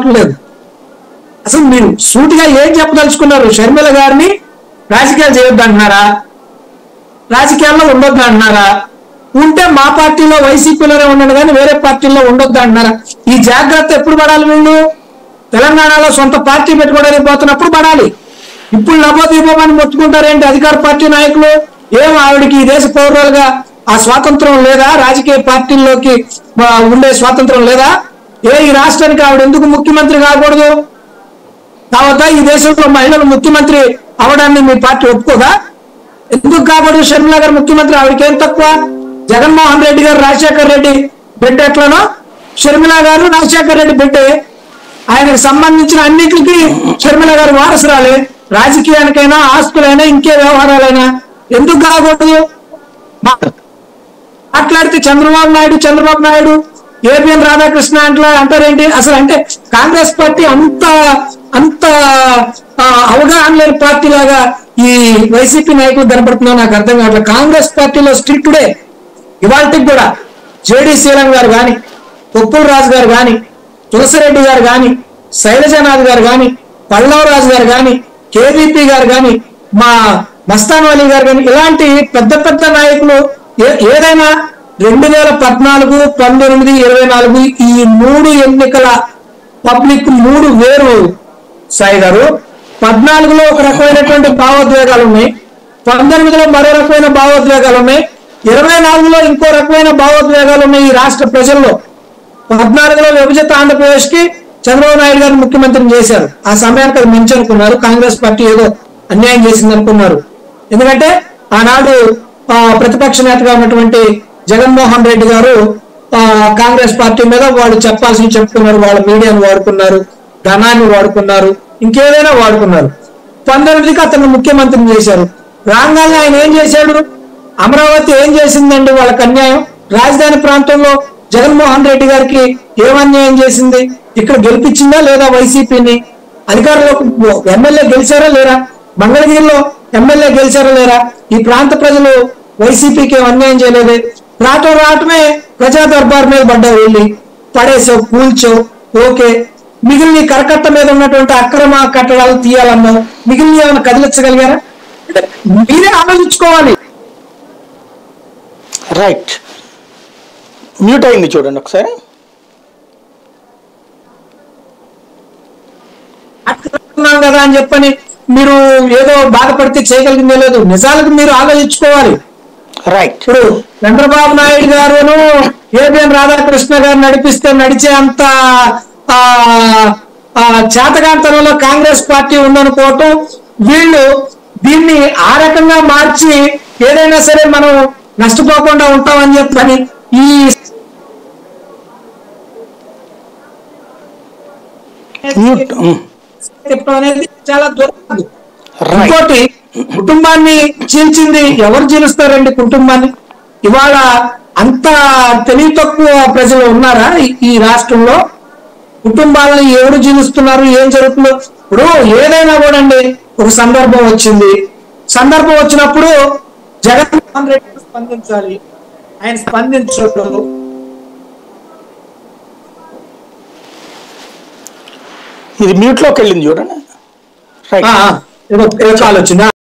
రావటం లేదు. అసలు మీరు సూటిగా ఏం చెప్పదలుచుకున్నారు? షర్మిల గారిని రాజకీయాలు చేయొద్దు అంటున్నారా? రాజకీయాల్లో ఉండొద్దు అంటున్నారా? ఉంటే మా పార్టీలో వైసీపీలోనే ఉండండి కానీ వేరే పార్టీల్లో ఉండొద్దు అంటున్నారా? ఈ జాగ్రత్త ఎప్పుడు పడాలి? వీళ్ళు తెలంగాణలో సొంత పార్టీ పెట్టుకోవడానికి పోతున్నప్పుడు పడాలి. ఇప్పుడు నభోదీపమని మొత్తుకుంటారేంటి అధికార పార్టీ నాయకులు? ఏం ఆవిడకి ఈ దేశ పౌరులుగా ఆ స్వాతంత్రం లేదా? రాజకీయ పార్టీల్లోకి ఉండే స్వాతంత్రం లేదా? ఈ రాష్ట్రానికి ఆవిడ ఎందుకు ముఖ్యమంత్రి కాకూడదు? తర్వాత ఈ దేశంలో మహిళలు ముఖ్యమంత్రి అవడాన్ని మీ పార్టీ ఒప్పుకోదా? ఎందుకు కాకూడదు? షర్మిల గారు ముఖ్యమంత్రి, ఆవిడకి ఏం తక్కువ? జగన్మోహన్ రెడ్డి గారు రాజశేఖర్ రెడ్డి బిడ్డ ఎట్లనో షర్మిల గారు రాజశేఖర్ రెడ్డి బిడ్డే. ఆయనకు సంబంధించిన అన్నిటికీ షర్మిల గారు వారసురాలే. రాజకీయానికైనా ఆస్తులైనా ఇంకే వ్యవహారాలైనా ఎందుకు కాకూడదు? మాట్లాడితే చంద్రబాబు నాయుడు ఏపీఎన్ రాధాకృష్ణ అంటారేంటి? అసలు అంటే కాంగ్రెస్ పార్టీ అంత అవగాహన లేని పార్టీ లాగా ఈ వైసీపీ నాయకులు కనపడుతుందో నాకు అర్థం కావట్లేదు. కాంగ్రెస్ పార్టీలో స్ట్రిక్ట్ టుడే ఇవాళకి కూడా జేడీ శ్రీరామ్ గారు కానీ, పొప్పుల రాజు గారు కానీ, తులసిరెడ్డి గారు కానీ, శైలజానాథ్ గారు కానీ, పల్లవరాజు గారు కానీ, కేవీపీ గారు కానీ, మా మస్తాన్ అలీ గారు కానీ, ఇలాంటి పెద్ద పెద్ద నాయకులు ఏదైనా 2014, 19, 24 ఈ 3 ఎన్నికల పబ్లిక్ 3 వేరు. సాయి గారు 14లో ఒక రకమైనటువంటి భావోద్వేగాలు ఉన్నాయి, 19లో మరో రకమైన భావోద్వేగాలు ఉన్నాయి, 24లో ఇంకో రకమైన భావోద్వేగాలు ఉన్నాయి ఈ రాష్ట్ర ప్రజల్లో. 14లో విభజిత ఆంధ్రప్రదేశ్ కి చంద్రబాబు నాయుడు గారిని ముఖ్యమంత్రిని చేశారు. ఆ సమయానికి అది మంచి అనుకున్నారు. కాంగ్రెస్ పార్టీ ఏదో అన్యాయం చేసింది అనుకున్నారు. ఎందుకంటే ఆనాడు ప్రతిపక్ష నేతగా ఉన్నటువంటి జగన్మోహన్ రెడ్డి గారు కాంగ్రెస్ పార్టీ మీద వాళ్ళు చెప్పాల్సింది చెప్పుకున్నారు. వాళ్ళ మీడియాను వాడుకున్నారు, ధనాన్ని వాడుకున్నారు, ఇంకేదైనా వాడుకున్నారు. 19కి అతను ముఖ్యమంత్రిని చేశారు. రాగానే ఆయన ఏం చేశాడు? అమరావతి ఏం చేసిందండి వాళ్ళకి అన్యాయం? రాజధాని ప్రాంతంలో జగన్మోహన్ రెడ్డి గారికి ఏం అన్యాయం చేసింది? ఇక్కడ గెలిపించిందా లేదా వైసీపీని? అధికారంలోకి ఎమ్మెల్యే గెలిచారా లేరా? మంగళగిరిలో ఎమ్మెల్యే గెలిచారా లేరా? ఈ ప్రాంత ప్రజలు వైసీపీకి ఏం అన్యాయం చేయలేదే. రావటమే ప్రజా దర్బార్ మీద పడ్డావు, వెళ్ళి పడేసావు, కూల్చావు, ఓకే. మిగిలిన కరకట్ట మీద ఉన్నటువంటి అక్రమ కట్టడాలు తీయాలన్నావు, మిగిలిన ఏమైనా కదిలించగలిగారా? మీరే ఆలోచించుకోవాలి. రైట్, మ్యూట్ అయింది చూడండి ఒకసారి. కదా అని చెప్పని మీరు ఏదో బాధపడితే చేయగలిగిందే లేదు. నిజాలకు మీరు ఆలోచించుకోవాలి. రైట్, ఇప్పుడు చంద్రబాబు నాయుడు గారును ఏపీఎన్ రాధాకృష్ణ గారు నడిపిస్తే నడిచే అంత చేతగాంతనంలో కాంగ్రెస్ పార్టీ ఉందనుకోవటం, వీళ్ళు దీన్ని ఆ రకంగా మార్చి ఏదైనా సరే మనం నష్టపోకుండా ఉంటామని చెప్పని ఈ చెప్పడం అనేది చాలా దూరం. ఇంకోటి, కుటుంబాన్ని చీల్చింది ఎవరు చీలుస్తారండి? కుటుంబాన్ని ఇవాళ అంత తెలివి తక్కువ ప్రజలు ఉన్నారా ఈ రాష్ట్రంలో? కుటుంబాలను ఎవరు జీవిస్తున్నారు? ఏం జరుగుతుందో ఇప్పుడు ఏదైనా కూడా అండి, ఒక సందర్భం వచ్చింది. సందర్భం వచ్చినప్పుడు జగన్మోహన్ రెడ్డి స్పందించాలి. ఆయన స్పందించడం ఇది మ్యూట్ లోకి వెళ్ళింది చూడండి. ఏదో కాల్ వచ్చిందా?